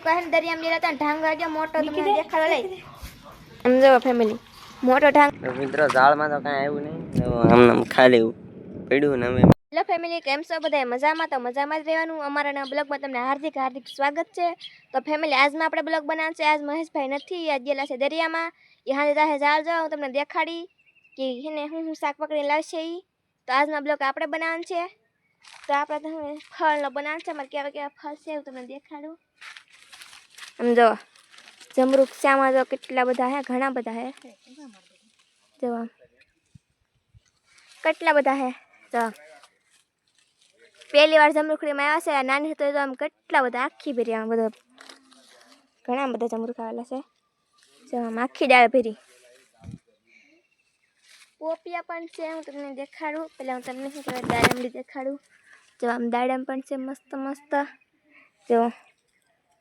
कहन दरियाम जेला तन ढांग गयो मोटो તમને દેખાડો લઈ સમજો ફેમિલી મોટો ઢાંગ મિત્રો જાળમાં તો કાંઈ આવ્યું નહીં આમ ખાલી પડ્યું ને અમે હેલો ફેમિલી કેમ છો બધા મજામાં તો મજામાં જ રહેવાનું અમારા બ્લોગમાં તમને હાર્દિક હાર્દિક સ્વાગત છે તો ફેમિલી આજમાં આપણે બ્લોગ બનાવવાનું છે આજ મહેશભાઈ નથી આજ ગયેલા છે દરિયામાં એ હાજે જાહે જાળ જો હું તમને દેખાડી કે એને હું શાક પકડીને લાવશે ઈ તો આજનો બ્લોગ આપણે બનાવવાનો છે તો આપણે તમે ફળનો બનાવવાનો છે અમારે કેવા કેવા ફળ છે હું તમને દેખાડું સમજો જમરૂક શ્યામાં જો કેટલા બધા હે ઘણા બધા હે જો કેટલા બધા હે જો પહેલી વાર જમરૂખડીમાં આવ્યા છે નાની તો આમ કેટલા બધા આખી ભેરી આમ બધા ઘણા બધા જમરૂખ આવેલા છે જો આમ આખી ડાળ ભેરી પોપિયા પણ છે હું તમને દેખાડું પહેલાં હું તમને શું કહેવાય દાડમ દેખાડું જો આમ દાડમ પણ છે મસ્ત મસ્ત જો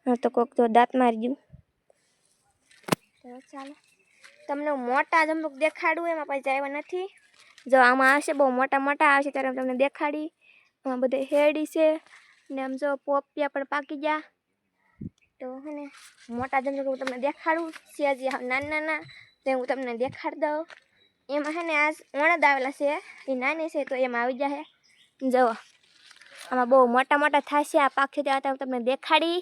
હા તો કોક તો દાંત મારી ગયું તો ચાલો તમને મોટા જમરૂખ દેખાડું એમાં પછી આવ્યા નથી જો આમાં આવશે બહુ મોટા મોટા આવશે ત્યારે તમને દેખાડી આમાં બધે હેડી છે ને આમ જો પોપિયા પણ પાકી ગયા તો હે ને મોટા જમરૂખ હું તમને દેખાડું સિયાજી નાના નાના તો હું તમને દેખાડી દઉં એમાં હે ને આજ ઓણદ આવેલા છે એ નાની છે તો એમાં આવી જાય જુઓ આમાં બહુ મોટા મોટા થશે આ પાખી ત્યાં હું તમને દેખાડી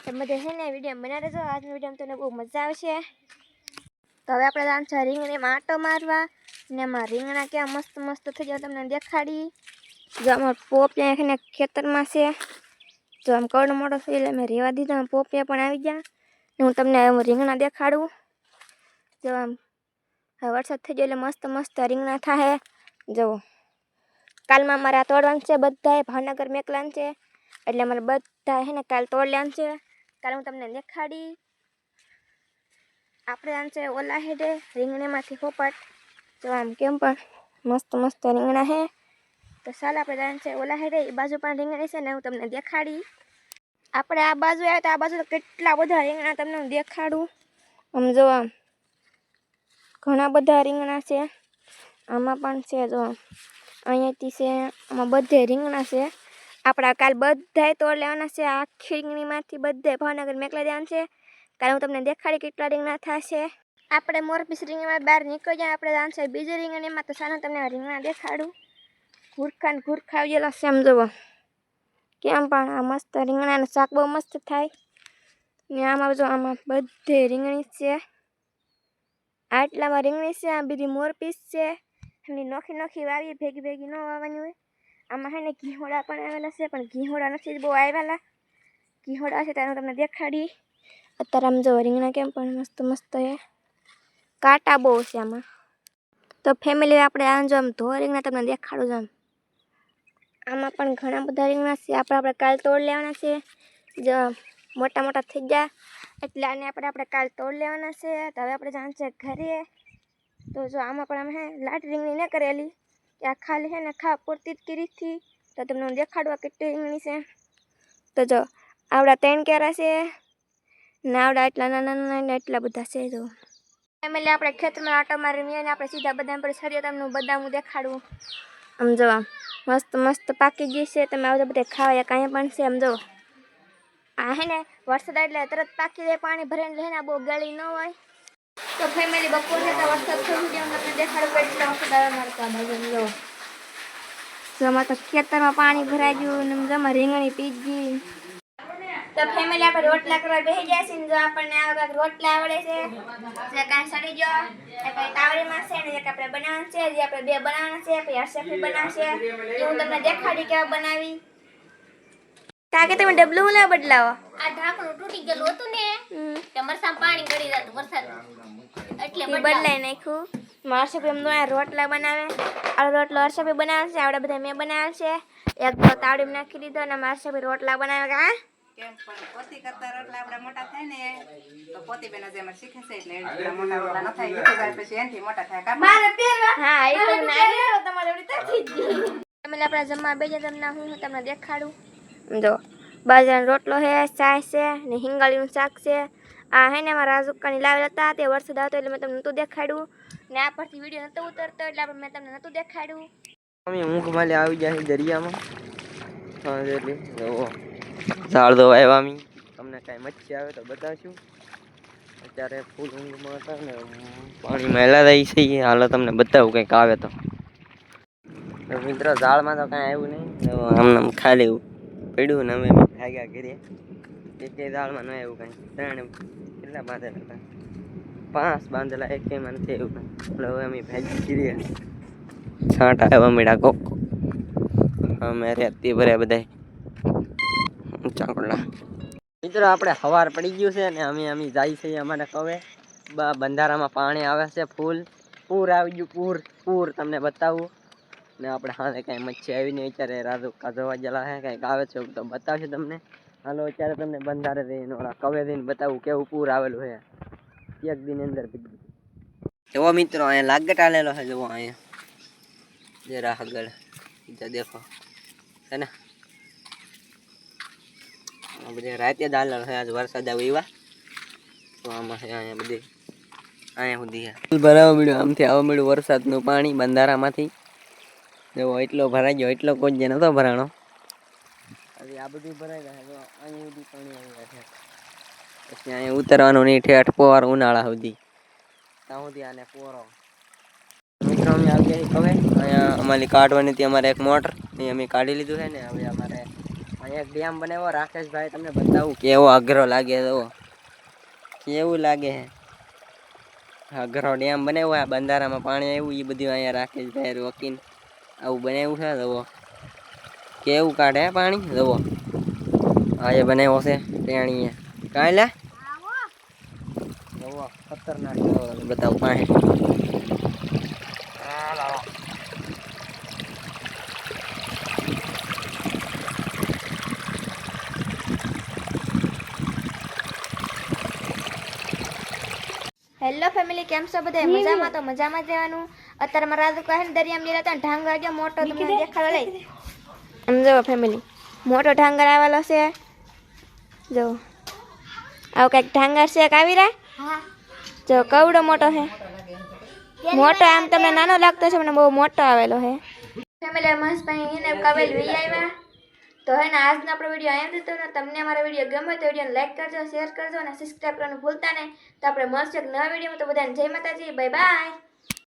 બધે છે ને વિડીયો બનાવી દેજો આજનો વિડીયો તમને બહુ મજા આવશે તો હવે આપણે આમ છે રીંગણીમાં આંટો મારવા ને એમાં રીંગણા કેવા મસ્ત મસ્ત થઈ જાય તમને દેખાડી જો અમારા પોપિયા ને ખેતરમાં છે જો આમ કવડો મોટો થઈ એટલે મેં રેવા દીધા પોપિયા પણ આવી ગયા ને હું તમને રીંગણા દેખાડું જો આમ હવે વરસાદ થઈ ગયો એટલે મસ્ત મસ્ત રીંગણા થાય જુઓ કાલમાં અમારે આ તોડવાનું છે બધાએ ભાવનગર મેકલાન છે એટલે અમારે બધા હે ને કાલ તોડવાનું છે કાલે હું તમને દેખાડી આપણે આમ છે ઓલા હેડે રીંગણીમાંથી પોપટ જો આમ કેમ પણ મસ્ત મસ્ત રીંગણા હે તો ચાલો આપણે આમ છે ઓલા હેડે એ બાજુ પણ રીંગણી છે ને હું તમને દેખાડી આપણે આ બાજુ આવ્યા તો આ બાજુ તો કેટલા બધા રીંગણા તમને હું દેખાડું આમ જો આમ ઘણા બધા રીંગણા છે આમાં પણ છે જો અહીંયાથી છે આમાં બધે રીંગણા છે આપણા કાલ બધાય તોડ લેવાના છે આખી રીંગણીમાંથી બધે ભાવનગર મેકલા દેવાના છે કાલે હું તમને દેખાડી કેટલા રીંગણા થશે આપણે મોરપીસ રીંગણીમાં બહાર નીકળી જાય આપણે દાન છે બીજી રીંગણીમાં તો સારું તમને રીંગણા દેખાડું ઘૂરખાને ઘૂરખા આવેલા છે એમ જુઓ કેમ પણ આ મસ્ત રીંગણાનું શાક બહુ મસ્ત થાય ને આમાં જો આમાં બધે રીંગણી છે આટલામાં રીંગણી છે આ બીજી મોરપીસ છે એમની નોખી નોખી વાવી ભેગી ભેગી ન વાવવાની હોય આમાં હે ને ઘીહોડા પણ આવેલા છે પણ ઘીહોડા નથી બહુ આવેલા ઘીહોડા છે ત્યારે હું તમને દેખાડી અત્યારે આમ જો રીંગણા કેમ પણ મસ્ત મસ્ત છે કાંટા બહુ છે આમાં તો ફેમિલી આપણે આમ જો આમ ધો રીંગણા તમને દેખાડું છું આમાં પણ ઘણા બધા રીંગણા છે આપણે કાલ તોડ લેવાના છે જો મોટા મોટા થઈ ગયા એટલે આને આપણે કાલ તોડ લેવાના છે તો હવે આપણે જાણ છે ઘરે તો જો આમાં પણ અમે હે લાટ રીંગણી ન કરેલી કે આ ખાલી છે ને ખા પૂરતી જ કરી હતી તો તમને હું દેખાડવા કેટલી રીંગણી છે તો જો આવડા 3 કેરા છે ને આવડા એટલા નાના નાના એટલા બધા છે જો ફેમિલી આપણે ખેતરમાં આટો મારીને ને આપણે સીધા બદામ પર છરીએ તમને બદામ હું દેખાડું આમ જો મસ્ત મસ્ત પાકી ગઈ છે તમે આવજો બધા ખાવા કાંઈ પણ છે આમ જો આ હે ને વરસાદ એટલે તરત પાકી જાય પાણી ભરાઈને લઈને બહુ ગળી ન હોય તો ફેમિલી બપોર છે તો વરસાદ થઈ ગયો તમને દેખાડું કેટલા વરસાદ આવે મારતા બાજુ જો જમા તો ખેતરમાં પાણી ભરાઈ ગયું ને જમા રીંગણી પી ગઈ તો ફેમિલી આપણે રોટલા કરવા બેસી ગયા છે ને જો આપણને આ રોટલા આવડે છે જે કાંઈ સડી ગયો એ પછી તાવડીમાં છે ને એક આપણે બનાવવાનું છે જે આપણે 2 બનાવવાના છે પછી હર્ષફી બનાવશે એ હું તમને દેખાડી કેવા બનાવી તાકે તમે ડબલું લે બદલાવો આ ઢાંકણું તૂટી ગયેલું હતું ને તે મરસામ પાણી ગળી જતું વરસાદ એટલે બદલાઈ નાખ્યું હર્ષફી એમ આ રોટલા બનાવે આ રોટલો હર્ષફી બનાવે છે આવડે બધા મેં બનાવેલ છે એક તો તાવડીમાં નાખી દીધો અને હર્ષફી રોટલા બનાવે કા કેમ પણ પોતી કરતા રોટલા આપણે મોટા થાય ને તો પોતી બેનો જેમ શીખે છે એટલે એટલા મોટા રોટલા ન થાય શીખી જાય પછી એનથી મોટા થાય કા મારે પહેરવા હા એ તો ના તમારે એવડી તકી જ તમે આપણે જમવા બેજે તમને હું તમને દેખાડું જો બાજરાનો રોટલો છે ચાય છે ને હિંગાળીનું શાક છે આ હે ને મારા રાજુકાની લાવેલા હતા તે વરસાદ આવતો એટલે મેં તમને નહોતું દેખાડ્યું ને આ પરથી વિડીયો નહોતો ઉતરતો એટલે આપણે મેં તમને નહોતું દેખાડ્યું અમે ઊંઘ માલે આવી જાય દરિયામાં એટલે જાળ દો આવ્યા અમે તમને કાંઈ મચ્છી આવે તો બતાવશું. અત્યારે ફૂલ ઊંઘમાં હતા ને પાણીમાં હેલા રહી છે. હાલો તમને બતાવું કંઈક આવે તો. મિત્રો ઝાડમાં તો કાંઈ આવ્યું નહીં, આમ ખાલી પડ્યું ને અમે ભાગ્યા કરીએ. એક ઝાડમાં ન આવ્યું કાંઈ. 3 કેટલા બાંધેલા હતા, 5 બાંધેલા, એકેયમાં નથી આવ્યું કાંઈ. હવે અમે ભાગી કરીએ. છાંટા આવ્યા મળ્યા કોક. અમે રેતી ભર્યા બધા ચાંકડા. મિત્રો આપણે સવાર પડી ગયું છે ને અમે જાય છે અમારે કવે બંધારામાં પાણી આવે છે ફૂલ. પૂર આવી ગયું, પૂર તમને બતાવું ને. આપણે હાથે કાંઈ મચ્છી આવી નહીં અત્યારે. રાજુ કાઢવા ગયેલા છે, કાંઈક આવે છે તો બતાવશે તમને. હાલો અત્યારે તમને બંધારે રહીને ઓલા કવે રહીને બતાવું કેવું પૂર આવેલું છે એક દિન અંદર. જુઓ મિત્રો અહીંયા લાગટ આલેલો છે. જુઓ અહીંયા જરા આગળ દેખો છે ને, બધી રાતે દાલ છે. આજ વરસાદ આવ્યો તો આમાં છે અહીંયા બધી અહીંયા સુધી ભરાવા મળ્યું. આમથી આવવા મળ્યું વરસાદનું પાણી બંધારામાંથી. જો એટલો ભરાઈ ગયો, એટલો કોઈ જે નતો ભરાણો. હજી આ બધું ભરાઈ ગયા. જો અહીંયા સુધી પાણી આવી ગયા છે. પછી અહીંયા ઉતરવાનું નહીં, ઠેઠ પોર ઉનાળા સુધી ત્યાં સુધી આને પોરો. મિત્રો અમે આવી ગયા હવે અહીંયા અમારી કાઢવાની હતી અમારે એક મોટર, એ અમે કાઢી લીધું છે ને. હવે અમારે અહીંયા એક ડેમ બનાવ્યો રાકેશભાઈ, તમને બતાવું કેવો અઘરો લાગે. તો કેવું લાગે અઘરો ડેમ બનાવ્યો. આ બંધારામાં પાણી આવ્યું એ બધું અહીંયા રાકેશભાઈ રોકીને આવું બનાવ્યું છે. જુઓ કેવું કાઢે પાણી. જુઓ આ એ બનાવ્યો છે ટેણીએ કાંઈ લે. જુઓ ખતરનાક બતાવું પાણી. હેલો ફેમિલી, કેમ છો બધા? મજામાં? તો મજામાં જ રહેવાનું. અત્યારે મારા રાજુ કહે ને દરિયામાં ગયા હતા ને ઢાંગર ગયો મોટો, તમને દેખાડો લઈ. આમ જો ફેમિલી, મોટો ઢાંગર આવેલો છે. જો આવું કંઈક ઢાંગર છે આવી રહ્યા. જો કવડો મોટો છે. મોટો આમ તમને નાનો લાગતો છે, મને બહુ મોટો આવેલો છે. ફેમિલી મહેશભાઈ એને કવેલ વી આવ્યા. તો હે ને આજનો આપણો વિડીયો અહીંયા દીધો ને. તમને અમારો વિડીયો ગમે તો વિડીયોને લાઈક કરજો, શેર કરજો અને સબસ્ક્રાઈબ કરવાનું ભૂલતા નહીં. તો આપણે મળશું એક નવા વિડીયોમાં. તો બધાને જય માતાજી, બાય બાય.